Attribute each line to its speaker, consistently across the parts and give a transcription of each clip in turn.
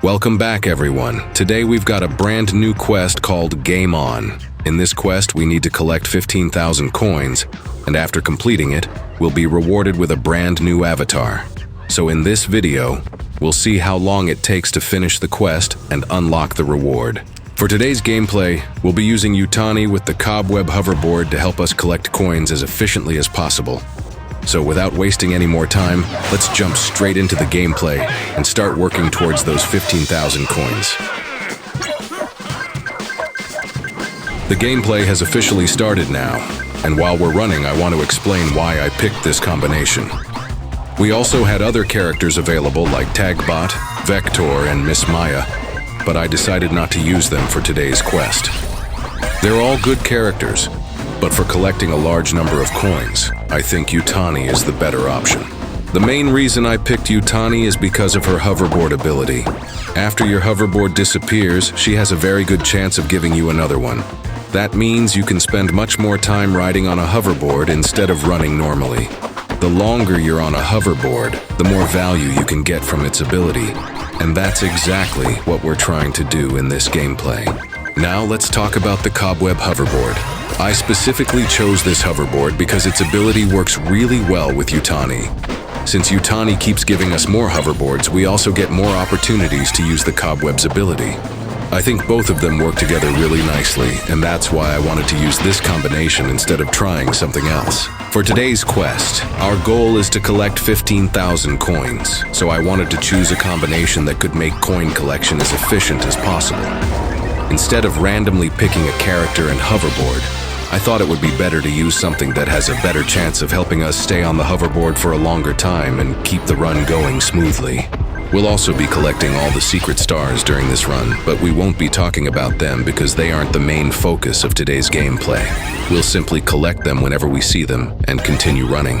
Speaker 1: Welcome back, everyone. Today we've got a brand new quest called Game On. In this quest, we need to collect 15,000 coins, and after completing it, we'll be rewarded with a brand new avatar. So in this video, we'll see how long it takes to finish the quest and unlock the reward. For today's gameplay, we'll be using Yutani with the Cobweb Hoverboard to help us collect coins as efficiently as possible. So without wasting any more time, let's jump straight into the gameplay and start working towards those 15,000 coins. The gameplay has officially started now, and while we're running, I want to explain why I picked this combination. We also had other characters available like Tagbot, Vector, and Miss Maya, but I decided not to use them for today's quest. They're all good characters, but for collecting a large number of coins, I think Yutani is the better option. The main reason I picked Yutani is because of her hoverboard ability. After your hoverboard disappears, she has a very good chance of giving you another one. That means you can spend much more time riding on a hoverboard instead of running normally. The longer you're on a hoverboard, the more value you can get from its ability. And that's exactly what we're trying to do in this gameplay. Now let's talk about the Cobweb Hoverboard. I specifically chose this hoverboard because its ability works really well with Yutani. Since Yutani keeps giving us more hoverboards, we also get more opportunities to use the Cobweb's ability. I think both of them work together really nicely, and that's why I wanted to use this combination instead of trying something else. For today's quest, our goal is to collect 15,000 coins, so I wanted to choose a combination that could make coin collection as efficient as possible. Instead of randomly picking a character and hoverboard, I thought it would be better to use something that has a better chance of helping us stay on the hoverboard for a longer time and keep the run going smoothly. We'll also be collecting all the secret stars during this run, but we won't be talking about them because they aren't the main focus of today's gameplay. We'll simply collect them whenever we see them and continue running.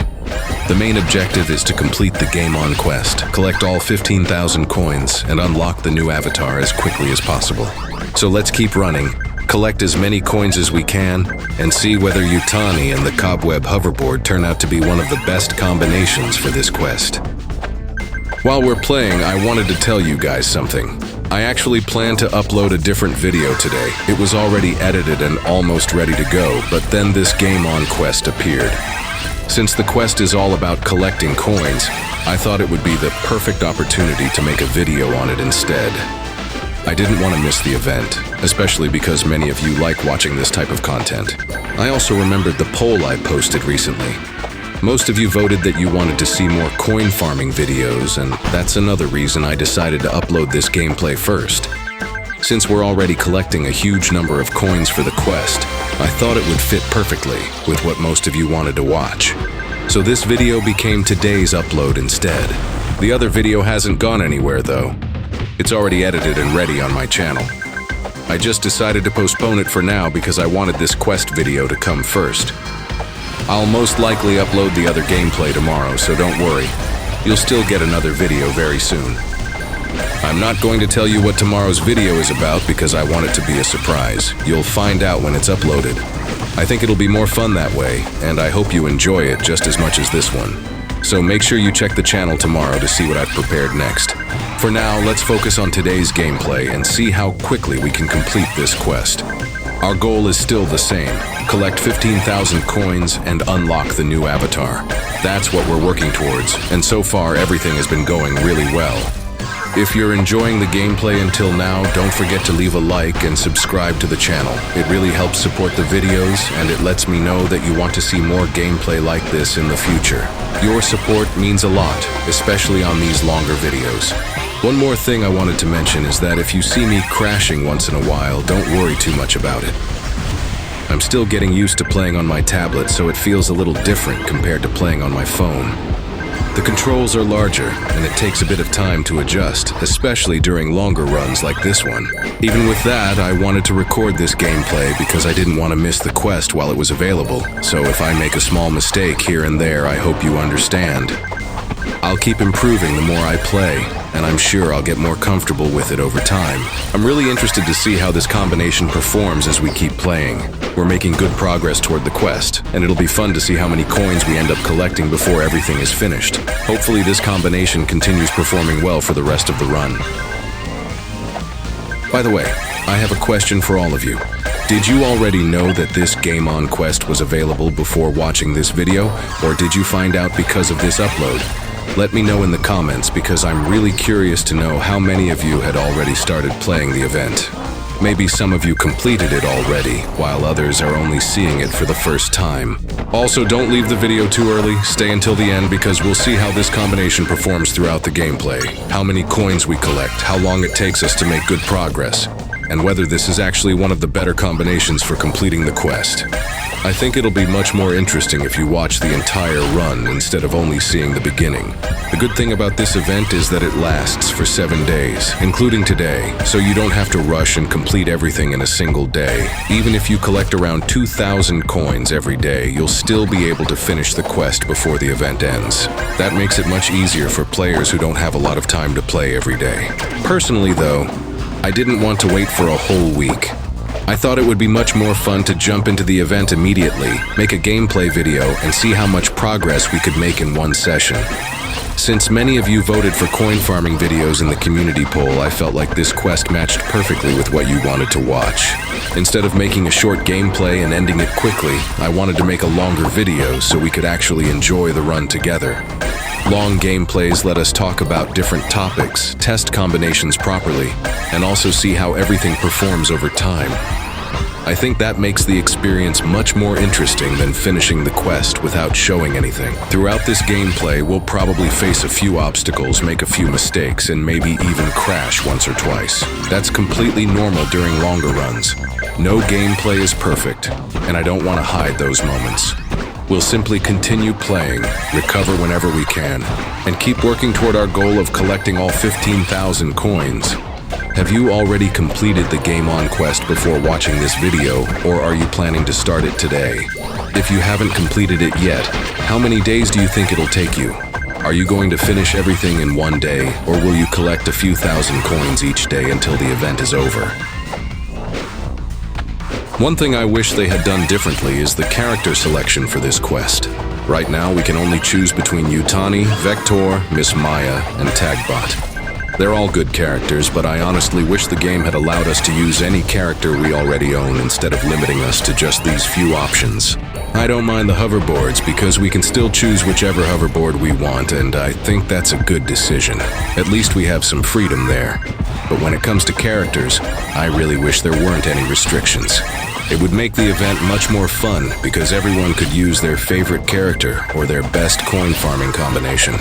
Speaker 1: The main objective is to complete the Game On quest, collect all 15,000 coins, and unlock the new avatar as quickly as possible. So let's keep running, collect as many coins as we can, and see whether Yutani and the Cobweb Hoverboard turn out to be one of the best combinations for this quest. While we're playing, I wanted to tell you guys something. I actually planned to upload a different video today. It was already edited and almost ready to go, but then this Game On quest appeared. Since the quest is all about collecting coins, I thought it would be the perfect opportunity to make a video on it instead. I didn't want to miss the event, especially because many of you like watching this type of content. I also remembered the poll I posted recently. Most of you voted that you wanted to see more coin farming videos, and that's another reason I decided to upload this gameplay first. Since we're already collecting a huge number of coins for the quest, I thought it would fit perfectly with what most of you wanted to watch. So this video became today's upload instead. The other video hasn't gone anywhere though. It's already edited and ready on my channel. I just decided to postpone it for now because I wanted this quest video to come first. I'll most likely upload the other gameplay tomorrow, so don't worry. You'll still get another video very soon. I'm not going to tell you what tomorrow's video is about because I want it to be a surprise. You'll find out when it's uploaded. I think it'll be more fun that way, and I hope you enjoy it just as much as this one. So make sure you check the channel tomorrow to see what I've prepared next. For now, let's focus on today's gameplay and see how quickly we can complete this quest. Our goal is still the same: collect 15,000 coins and unlock the new avatar. That's what we're working towards, and so far everything has been going really well. If you're enjoying the gameplay until now, don't forget to leave a like and subscribe to the channel. It really helps support the videos, and it lets me know that you want to see more gameplay like this in the future. Your support means a lot, especially on these longer videos. One more thing I wanted to mention is that if you see me crashing once in a while, don't worry too much about it. I'm still getting used to playing on my tablet, so it feels a little different compared to playing on my phone. The controls are larger, and it takes a bit of time to adjust, especially during longer runs like this one. Even with that, I wanted to record this gameplay because I didn't want to miss the quest while it was available, so if I make a small mistake here and there, I hope you understand. I'll keep improving the more I play, and I'm sure I'll get more comfortable with it over time. I'm really interested to see how this combination performs as we keep playing. We're making good progress toward the quest, and it'll be fun to see how many coins we end up collecting before everything is finished. Hopefully this combination continues performing well for the rest of the run. By the way, I have a question for all of you. Did you already know that this Game On quest was available before watching this video, or did you find out because of this upload? Let me know in the comments because I'm really curious to know how many of you had already started playing the event. Maybe some of you completed it already, while others are only seeing it for the first time. Also, don't leave the video too early, stay until the end because we'll see how this combination performs throughout the gameplay, how many coins we collect, how long it takes us to make good progress, and whether this is actually one of the better combinations for completing the quest. I think it'll be much more interesting if you watch the entire run instead of only seeing the beginning. The good thing about this event is that it lasts for 7 days, including today, so you don't have to rush and complete everything in a single day. Even if you collect around 2,000 coins every day, you'll still be able to finish the quest before the event ends. That makes it much easier for players who don't have a lot of time to play every day. Personally, though, I didn't want to wait for a whole week. I thought it would be much more fun to jump into the event immediately, make a gameplay video, and see how much progress we could make in one session. Since many of you voted for coin farming videos in the community poll, I felt like this quest matched perfectly with what you wanted to watch. Instead of making a short gameplay and ending it quickly, I wanted to make a longer video so we could actually enjoy the run together. Long gameplays let us talk about different topics, test combinations properly, and also see how everything performs over time. I think that makes the experience much more interesting than finishing the quest without showing anything. Throughout this gameplay, we'll probably face a few obstacles, make a few mistakes, and maybe even crash once or twice. That's completely normal during longer runs. No gameplay is perfect, and I don't want to hide those moments. We'll simply continue playing, recover whenever we can, and keep working toward our goal of collecting all 15,000 coins. Have you already completed the Game On quest before watching this video, or are you planning to start it today? If you haven't completed it yet, how many days do you think it'll take you? Are you going to finish everything in one day, or will you collect a few thousand coins each day until the event is over? One thing I wish they had done differently is the character selection for this quest. Right now, we can only choose between Yutani, Vector, Miss Maya, and Tagbot. They're all good characters, but I honestly wish the game had allowed us to use any character we already own instead of limiting us to just these few options. I don't mind the hoverboards because we can still choose whichever hoverboard we want, and I think that's a good decision. At least we have some freedom there. But when it comes to characters, I really wish there weren't any restrictions. It would make the event much more fun because everyone could use their favorite character or their best coin farming combination.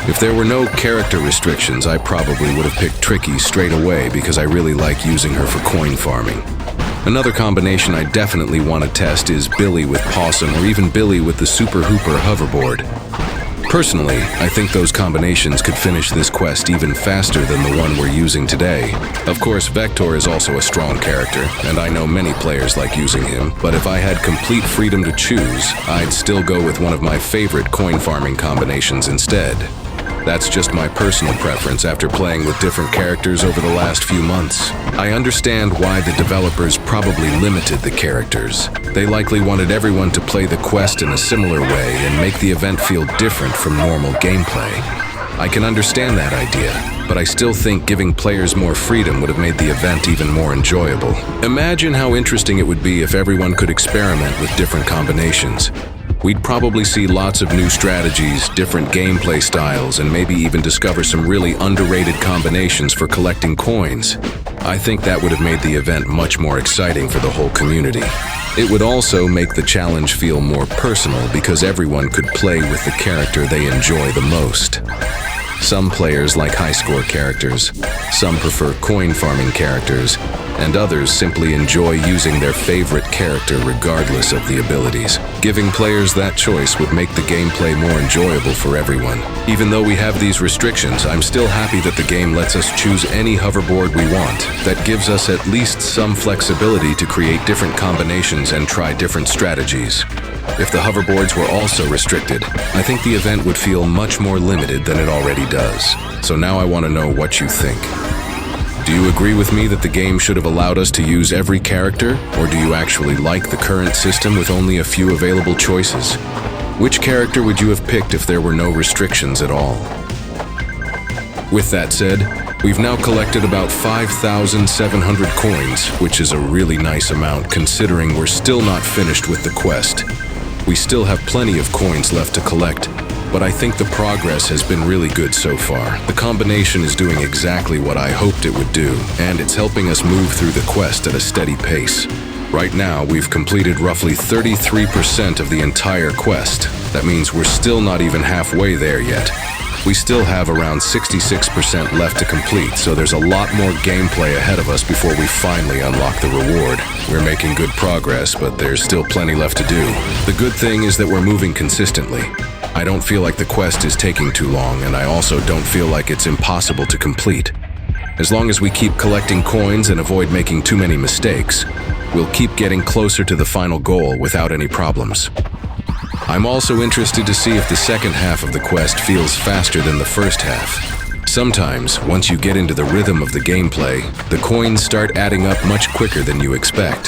Speaker 1: If there were no character restrictions, I probably would have picked Tricky straight away because I really like using her for coin farming. Another combination I definitely want to test is Billy with Possum or even Billy with the Super Hooper hoverboard. Personally, I think those combinations could finish this quest even faster than the one we're using today. Of course, Vector is also a strong character, and I know many players like using him, but if I had complete freedom to choose, I'd still go with one of my favorite coin farming combinations instead. That's just my personal preference after playing with different characters over the last few months. I understand why the developers probably limited the characters. They likely wanted everyone to play the quest in a similar way and make the event feel different from normal gameplay. I can understand that idea, but I still think giving players more freedom would have made the event even more enjoyable. Imagine how interesting it would be if everyone could experiment with different combinations. We'd probably see lots of new strategies, different gameplay styles, and maybe even discover some really underrated combinations for collecting coins. I think that would have made the event much more exciting for the whole community. It would also make the challenge feel more personal because everyone could play with the character they enjoy the most. Some players like high-score characters, some prefer coin farming characters, and others simply enjoy using their favorite character regardless of the abilities. Giving players that choice would make the gameplay more enjoyable for everyone. Even though we have these restrictions, I'm still happy that the game lets us choose any hoverboard we want. That gives us at least some flexibility to create different combinations and try different strategies. If the hoverboards were also restricted, I think the event would feel much more limited than it already does. So now I want to know what you think. Do you agree with me that the game should have allowed us to use every character, or do you actually like the current system with only a few available choices? Which character would you have picked if there were no restrictions at all? With that said, We've now collected about 5,700 coins, which is a really nice amount considering we're still not finished with the quest. We still have plenty of coins left to collect, but I think the progress has been really good so far. The combination is doing exactly what I hoped it would do, and it's helping us move through the quest at a steady pace. Right now, we've completed roughly 33% of the entire quest. That means we're still not even halfway there yet. We still have around 66% left to complete, so there's a lot more gameplay ahead of us before we finally unlock the reward. We're making good progress, but there's still plenty left to do. The good thing is that we're moving consistently. I don't feel like the quest is taking too long, and I also don't feel like it's impossible to complete. As long as we keep collecting coins and avoid making too many mistakes, we'll keep getting closer to the final goal without any problems. I'm also interested to see if the second half of the quest feels faster than the first half. Sometimes, once you get into the rhythm of the gameplay, the coins start adding up much quicker than you expect.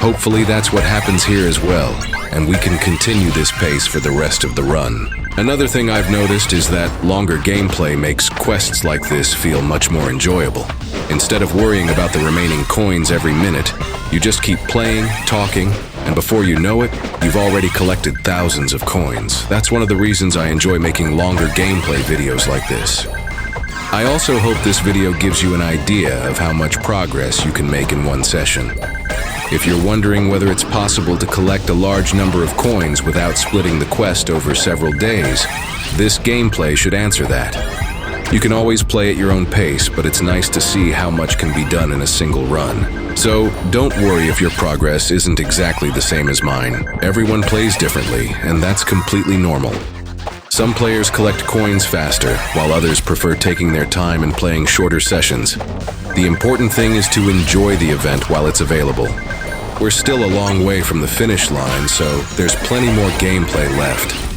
Speaker 1: Hopefully that's what happens here as well, and we can continue this pace for the rest of the run. Another thing I've noticed is that longer gameplay makes quests like this feel much more enjoyable. Instead of worrying about the remaining coins every minute, you just keep playing, talking, and before you know it, you've already collected thousands of coins. That's one of the reasons I enjoy making longer gameplay videos like this. I also hope this video gives you an idea of how much progress you can make in one session. If you're wondering whether it's possible to collect a large number of coins without splitting the quest over several days, this gameplay should answer that. You can always play at your own pace, but it's nice to see how much can be done in a single run. So, don't worry if your progress isn't exactly the same as mine. Everyone plays differently, and that's completely normal. Some players collect coins faster, while others prefer taking their time and playing shorter sessions. The important thing is to enjoy the event while it's available. We're still a long way from the finish line, so there's plenty more gameplay left.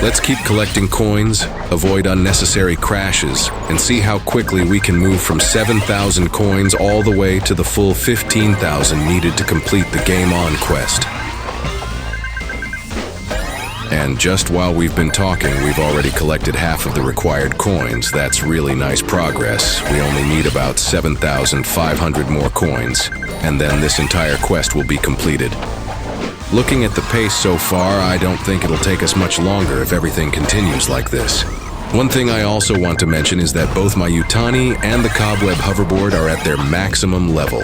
Speaker 1: Let's keep collecting coins, avoid unnecessary crashes, and see how quickly we can move from 7,000 coins all the way to the full 15,000 needed to complete the Game On quest. And just while we've been talking, we've already collected half of the required coins. That's really nice progress. We only need about 7,500 more coins, and then this entire quest will be completed. Looking at the pace so far, I don't think it'll take us much longer if everything continues like this. One thing I also want to mention is that both my Yutani and the Cobweb Hoverboard are at their maximum level.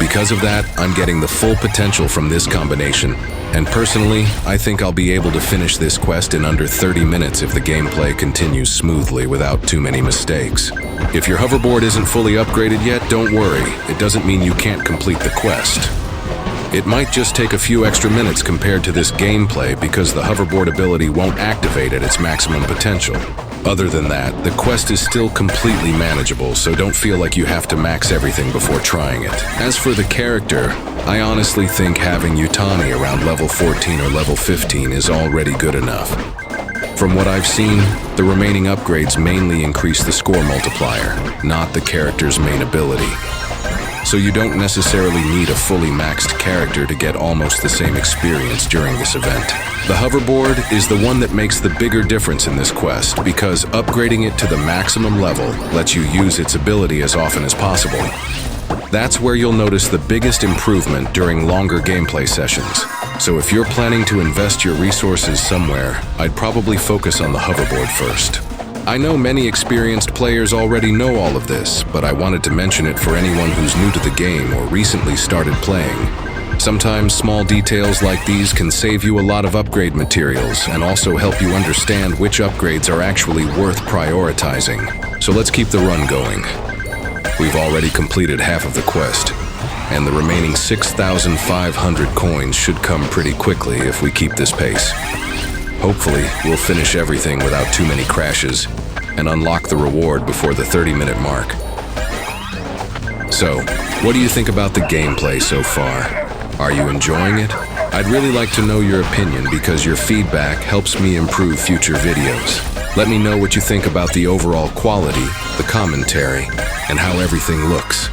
Speaker 1: Because of that, I'm getting the full potential from this combination, and personally, I think I'll be able to finish this quest in under 30 minutes if the gameplay continues smoothly without too many mistakes. If your hoverboard isn't fully upgraded yet, don't worry. It doesn't mean you can't complete the quest. It might just take a few extra minutes compared to this gameplay because the hoverboard ability won't activate at its maximum potential. Other than that, the quest is still completely manageable, so don't feel like you have to max everything before trying it. As for the character, I honestly think having Yutani around level 14 or level 15 is already good enough. From what I've seen, the remaining upgrades mainly increase the score multiplier, not the character's main ability. So you don't necessarily need a fully maxed character to get almost the same experience during this event. The hoverboard is the one that makes the bigger difference in this quest because upgrading it to the maximum level lets you use its ability as often as possible. That's where you'll notice the biggest improvement during longer gameplay sessions. So if you're planning to invest your resources somewhere, I'd probably focus on the hoverboard first. I know many experienced players already know all of this, but I wanted to mention it for anyone who's new to the game or recently started playing. Sometimes small details like these can save you a lot of upgrade materials and also help you understand which upgrades are actually worth prioritizing. So let's keep the run going. We've already completed half of the quest, and the remaining 6,500 coins should come pretty quickly if we keep this pace. Hopefully, we'll finish everything without too many crashes and unlock the reward before the 30-minute mark. So, what do you think about the gameplay so far? Are you enjoying it? I'd really like to know your opinion because your feedback helps me improve future videos. Let me know what you think about the overall quality, the commentary, and how everything looks.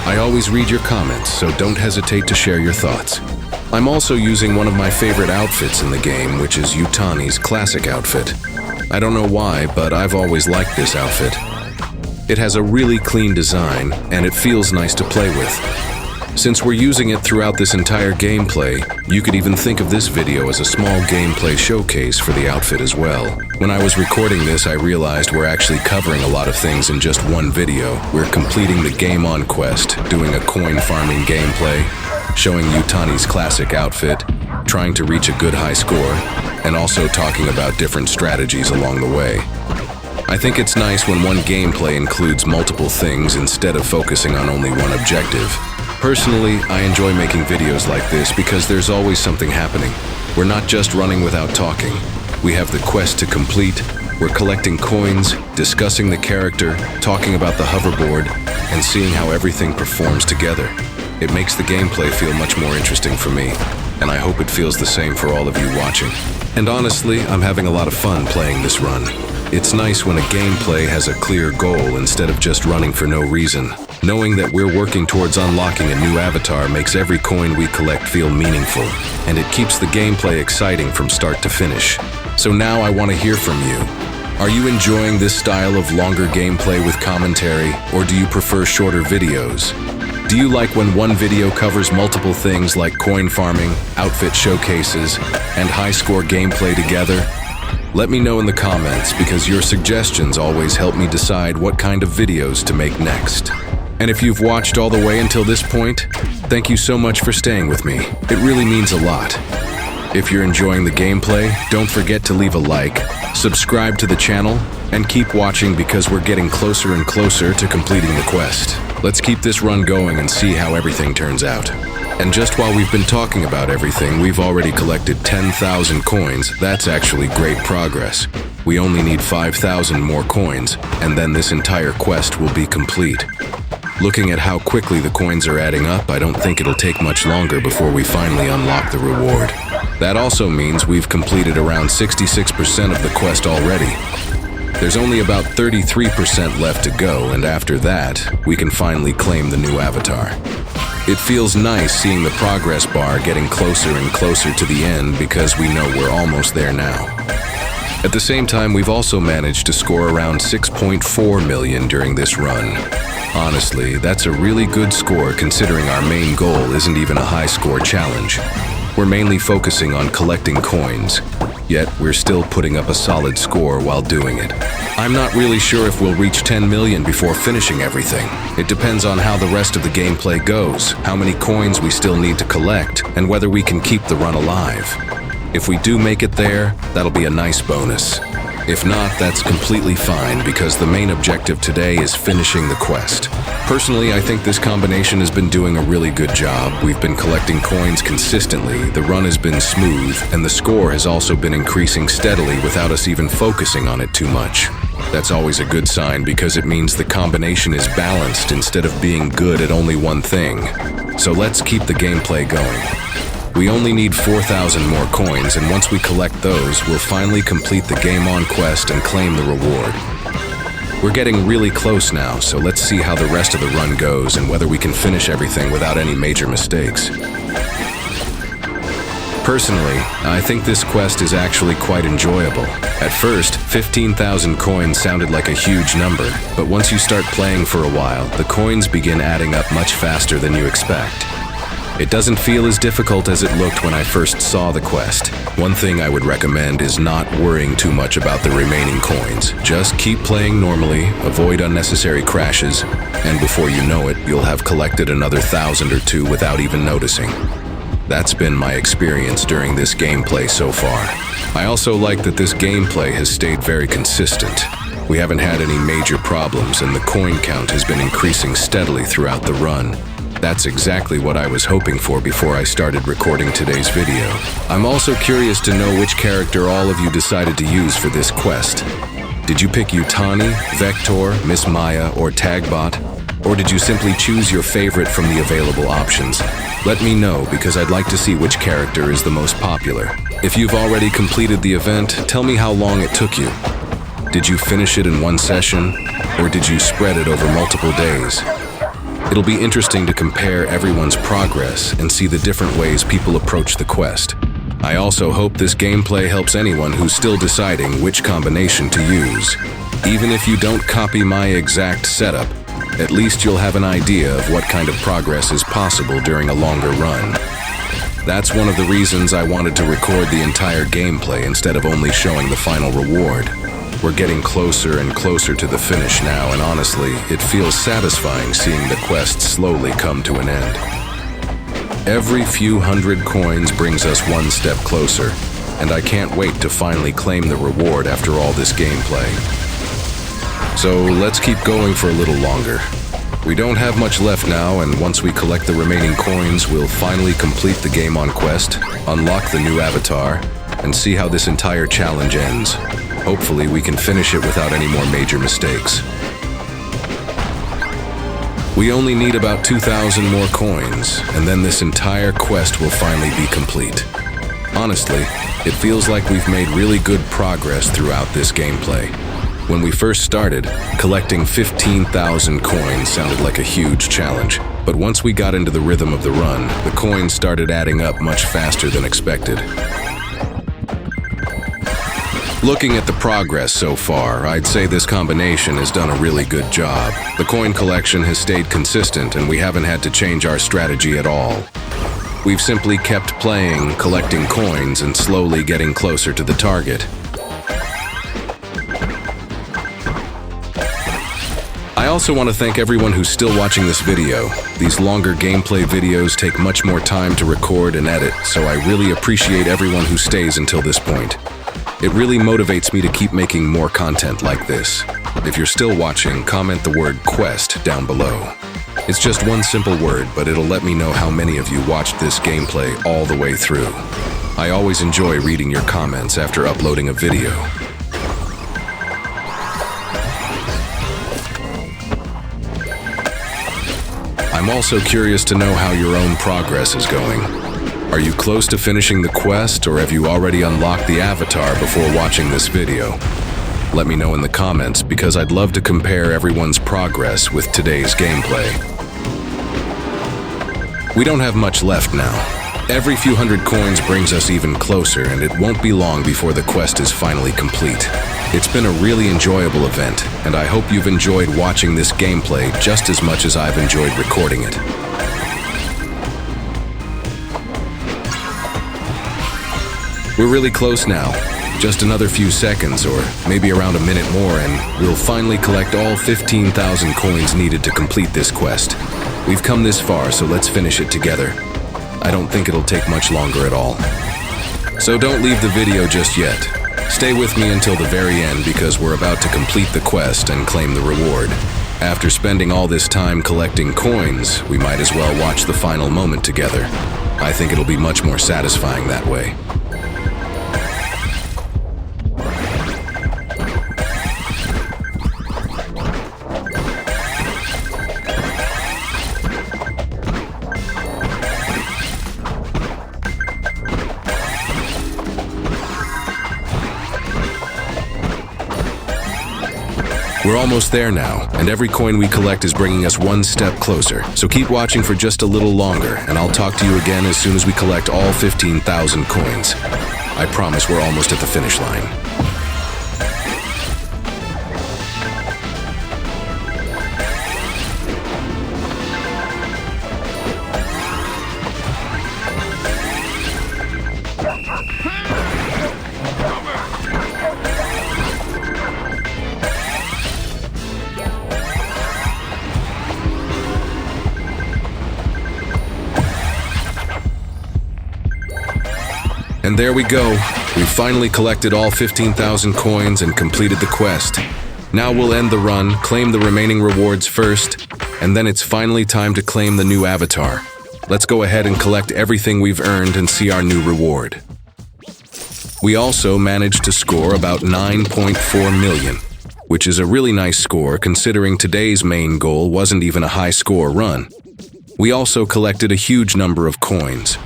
Speaker 1: I always read your comments, so don't hesitate to share your thoughts. I'm also using one of my favorite outfits in the game, which is Yutani's classic outfit. I don't know why, but I've always liked this outfit. It has a really clean design, and it feels nice to play with. Since we're using it throughout this entire gameplay, you could even think of this video as a small gameplay showcase for the outfit as well. When I was recording this, I realized we're actually covering a lot of things in just one video. We're completing the Game On quest, doing a coin farming gameplay, showing Yutani's classic outfit, trying to reach a good high score, and also talking about different strategies along the way. I think it's nice when one gameplay includes multiple things instead of focusing on only one objective. Personally, I enjoy making videos like this because there's always something happening. We're not just running without talking. We have the quest to complete, we're collecting coins, discussing the character, talking about the hoverboard, and seeing how everything performs together. It makes the gameplay feel much more interesting for me, and I hope it feels the same for all of you watching. And honestly, I'm having a lot of fun playing this run. It's nice when a gameplay has a clear goal instead of just running for no reason. Knowing that we're working towards unlocking a new avatar makes every coin we collect feel meaningful, and it keeps the gameplay exciting from start to finish. So now I want to hear from you. Are you enjoying this style of longer gameplay with commentary, or do you prefer shorter videos? Do you like when one video covers multiple things like coin farming, outfit showcases, and high-score gameplay together? Let me know in the comments because your suggestions always help me decide what kind of videos to make next. And if you've watched all the way until this point, thank you so much for staying with me. It really means a lot. If you're enjoying the gameplay, don't forget to leave a like, subscribe to the channel, and keep watching because we're getting closer and closer to completing the quest. Let's keep this run going and see how everything turns out. And just while we've been talking about everything, we've already collected 10,000 coins. That's actually great progress. We only need 5,000 more coins, and then this entire quest will be complete. Looking at how quickly the coins are adding up, I don't think it'll take much longer before we finally unlock the reward. That also means we've completed around 66% of the quest already. There's only about 33% left to go, and after that, we can finally claim the new avatar. It feels nice seeing the progress bar getting closer and closer to the end because we know we're almost there now. At the same time, we've also managed to score around 6.4 million during this run. Honestly, that's a really good score considering our main goal isn't even a high-score challenge. We're mainly focusing on collecting coins, yet we're still putting up a solid score while doing it. I'm not really sure if we'll reach 10 million before finishing everything. It depends on how the rest of the gameplay goes, how many coins we still need to collect, and whether we can keep the run alive. If we do make it there, that'll be a nice bonus. If not, that's completely fine because the main objective today is finishing the quest. Personally, I think this combination has been doing a really good job. We've been collecting coins consistently, the run has been smooth, and the score has also been increasing steadily without us even focusing on it too much. That's always a good sign because it means the combination is balanced instead of being good at only one thing. So let's keep the gameplay going. We only need 4,000 more coins, and once we collect those, we'll finally complete the Game On quest and claim the reward. We're getting really close now, so let's see how the rest of the run goes and whether we can finish everything without any major mistakes. Personally, I think this quest is actually quite enjoyable. At first, 15,000 coins sounded like a huge number, but once you start playing for a while, the coins begin adding up much faster than you expect. It doesn't feel as difficult as it looked when I first saw the quest. One thing I would recommend is not worrying too much about the remaining coins. Just keep playing normally, avoid unnecessary crashes, and before you know it, you'll have collected another 1,000 or 2 without even noticing. That's been my experience during this gameplay so far. I also like that this gameplay has stayed very consistent. We haven't had any major problems, and the coin count has been increasing steadily throughout the run. That's exactly what I was hoping for before I started recording today's video. I'm also curious to know which character all of you decided to use for this quest. Did you pick Yutani, Vector, Miss Maya, or Tagbot? Or did you simply choose your favorite from the available options? Let me know because I'd like to see which character is the most popular. If you've already completed the event, tell me how long it took you. Did you finish it in one session, or did you spread it over multiple days? It'll be interesting to compare everyone's progress and see the different ways people approach the quest. I also hope this gameplay helps anyone who's still deciding which combination to use. Even if you don't copy my exact setup, at least you'll have an idea of what kind of progress is possible during a longer run. That's one of the reasons I wanted to record the entire gameplay instead of only showing the final reward. We're getting closer and closer to the finish now, and honestly, it feels satisfying seeing the quest slowly come to an end. Every few hundred coins brings us one step closer, and I can't wait to finally claim the reward after all this gameplay. So let's keep going for a little longer. We don't have much left now, and once we collect the remaining coins, we'll finally complete the game on quest, unlock the new avatar, and see how this entire challenge ends. Hopefully we can finish it without any more major mistakes. We only need about 2,000 more coins, and then this entire quest will finally be complete. Honestly, it feels like we've made really good progress throughout this gameplay. When we first started, collecting 15,000 coins sounded like a huge challenge, but once we got into the rhythm of the run, the coins started adding up much faster than expected. Looking at the progress so far, I'd say this combination has done a really good job. The coin collection has stayed consistent, and we haven't had to change our strategy at all. We've simply kept playing, collecting coins, and slowly getting closer to the target. I also want to thank everyone who's still watching this video. These longer gameplay videos take much more time to record and edit, so I really appreciate everyone who stays until this point. It really motivates me to keep making more content like this. If you're still watching, comment the word quest down below. It's just one simple word, but it'll let me know how many of you watched this gameplay all the way through. I always enjoy reading your comments after uploading a video. I'm also curious to know how your own progress is going. Are you close to finishing the quest, or have you already unlocked the avatar before watching this video? Let me know in the comments, because I'd love to compare everyone's progress with today's gameplay. We don't have much left now. Every few hundred coins brings us even closer, and it won't be long before the quest is finally complete. It's been a really enjoyable event, and I hope you've enjoyed watching this gameplay just as much as I've enjoyed recording it. We're really close now. Just another few seconds, or maybe around a minute more, and we'll finally collect all 15,000 coins needed to complete this quest. We've come this far, so let's finish it together. I don't think it'll take much longer at all. So don't leave the video just yet. Stay with me until the very end, because we're about to complete the quest and claim the reward. After spending all this time collecting coins, we might as well watch the final moment together. I think it'll be much more satisfying that way. We're almost there now, and every coin we collect is bringing us one step closer. So keep watching for just a little longer, and I'll talk to you again as soon as we collect all 15,000 coins. I promise we're almost at the finish line. And there we go. We've finally collected all 15,000 coins and completed the quest. Now we'll end the run, claim the remaining rewards first, and then it's finally time to claim the new avatar. Let's go ahead and collect everything we've earned and see our new reward. We also managed to score about 9.4 million, which is a really nice score considering today's main goal wasn't even a high score run. We also collected a huge number of coins.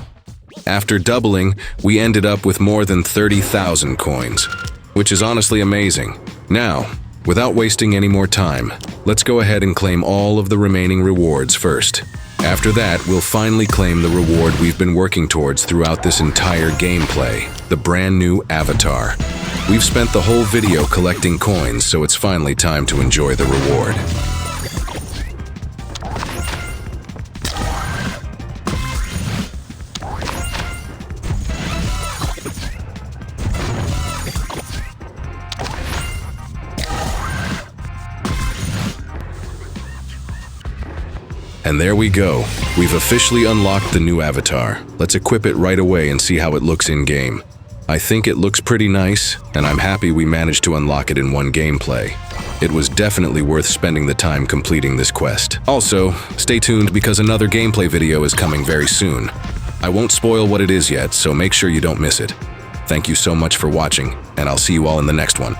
Speaker 1: After doubling, we ended up with more than 30,000 coins, which is honestly amazing. Now, without wasting any more time, let's go ahead and claim all of the remaining rewards first. After that, we'll finally claim the reward we've been working towards throughout this entire gameplay, the brand new avatar. We've spent the whole video collecting coins, so it's finally time to enjoy the reward. And there we go. We've officially unlocked the new avatar. Let's equip it right away and see how it looks in-game. I think it looks pretty nice, and I'm happy we managed to unlock it in one gameplay. It was definitely worth spending the time completing this quest. Also, stay tuned because another gameplay video is coming very soon. I won't spoil what it is yet, so make sure you don't miss it. Thank you so much for watching, and I'll see you all in the next one.